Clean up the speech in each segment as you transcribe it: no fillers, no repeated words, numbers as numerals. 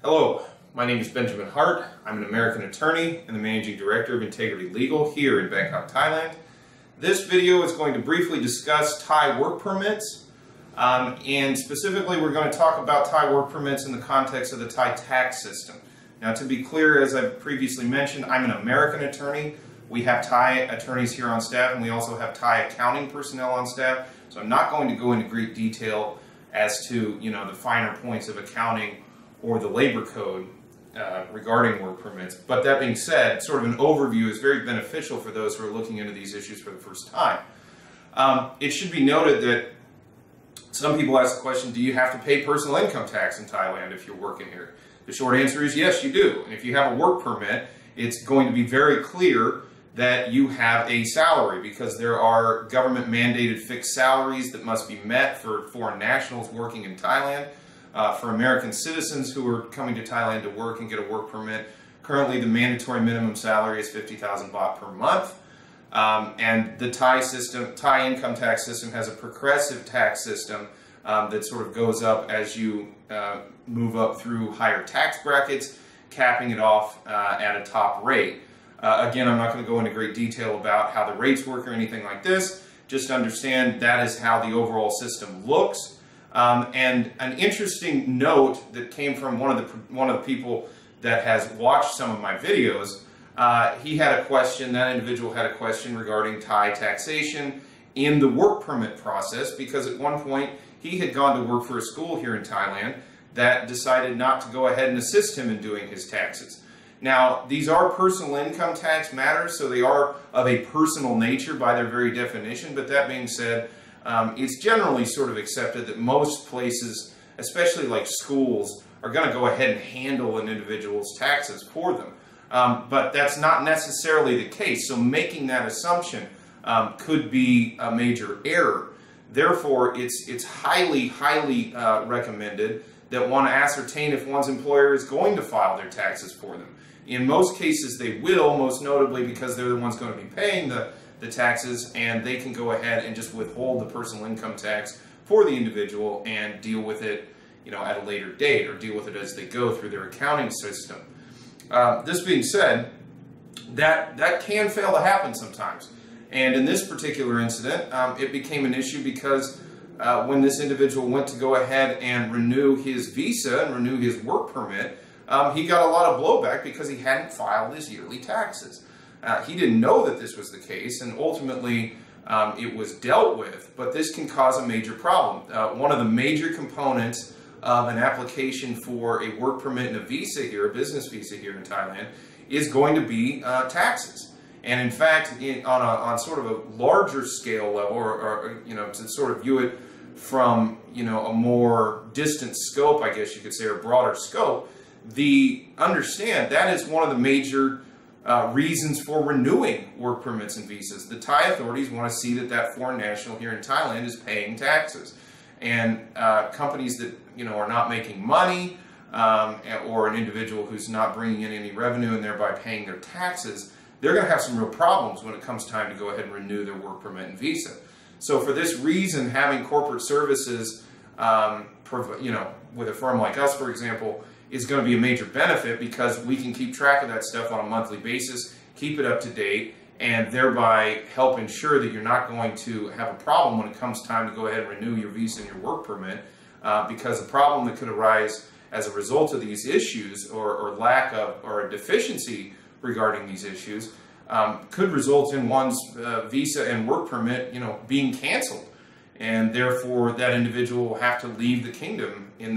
Hello, my name is Benjamin Hart. I'm an American attorney and the Managing Director of Integrity Legal here in Bangkok, Thailand. This video is going to briefly discuss Thai work permits, and specifically we're going to talk about Thai work permits in the context of the Thai tax system. Now, to be clear, as I previously mentioned, I'm an American attorney. We have Thai attorneys here on staff, and we also have Thai accounting personnel on staff, so I'm not going to go into great detail as to the finer points of accounting or the labor code regarding work permits. But that being said, sort of an overview is very beneficial for those who are looking into these issues for the first time. It should be noted that some people ask the question, do you have to pay personal income tax in Thailand if you're working here? The short answer is yes, you do. And if you have a work permit, it's going to be very clear that you have a salary, because there are government mandated fixed salaries that must be met for foreign nationals working in Thailand. For American citizens who are coming to Thailand to work and get a work permit, currently the mandatory minimum salary is 50,000 baht per month. And the Thai income tax system has a progressive tax system that sort of goes up as you move up through higher tax brackets, capping it off at a top rate. Again, I'm not going to go into great detail about how the rates work or anything like this. Just understand that is how the overall system looks. And an interesting note that came from one of the people that has watched some of my videos, he had a question, that individual had a question regarding Thai taxation in the work permit process, because at one point he had gone to work for a school here in Thailand that decided not to go ahead and assist him in doing his taxes. Now, these are personal income tax matters, so they are of a personal nature by their very definition, but that being said, it's generally sort of accepted that most places, especially like schools, are going to go ahead and handle an individual's taxes for them. But that's not necessarily the case, so making that assumption could be a major error. Therefore, it's highly recommended that one ascertain if one's employer is going to file their taxes for them. In most cases they will, most notably because they're the ones going to be paying the taxes, and they can go ahead and just withhold the personal income tax for the individual and deal with it at a later date, or deal with it as they go through their accounting system. This being said, that can fail to happen sometimes. And in this particular incident, it became an issue because when this individual went to go ahead and renew his visa and renew his work permit, he got a lot of blowback because he hadn't filed his yearly taxes. He didn't know that this was the case, and ultimately it was dealt with, but this can cause a major problem. One of the major components of an application for a work permit and a visa here, a business visa here in Thailand, is going to be taxes. And in fact, on sort of a larger scale level, or to sort of view it from a more distant scope, I guess you could say, or broader scope, understand that is one of the major reasons for renewing work permits and visas. The Thai authorities want to see that foreign national here in Thailand is paying taxes. And companies that are not making money, or an individual who's not bringing in any revenue and thereby paying their taxes, they're going to have some real problems when it comes time to go ahead and renew their work permit and visa. So for this reason, having corporate services, with a firm like us, for example, is going to be a major benefit, because we can keep track of that stuff on a monthly basis, keep it up to date, and thereby help ensure that you're not going to have a problem when it comes time to go ahead and renew your visa and your work permit, because the problem that could arise as a result of these issues, or lack of, or a deficiency regarding these issues, could result in one's visa and work permit being canceled. And therefore that individual will have to leave the kingdom in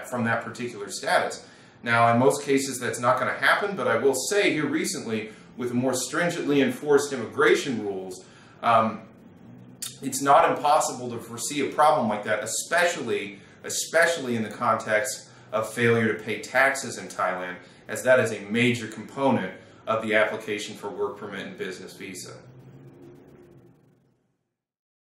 from that particular status. Now, in most cases that's not going to happen, but I will say here recently, with more stringently enforced immigration rules, it's not impossible to foresee a problem like that, especially in the context of failure to pay taxes in Thailand, as that is a major component of the application for work permit and business visa.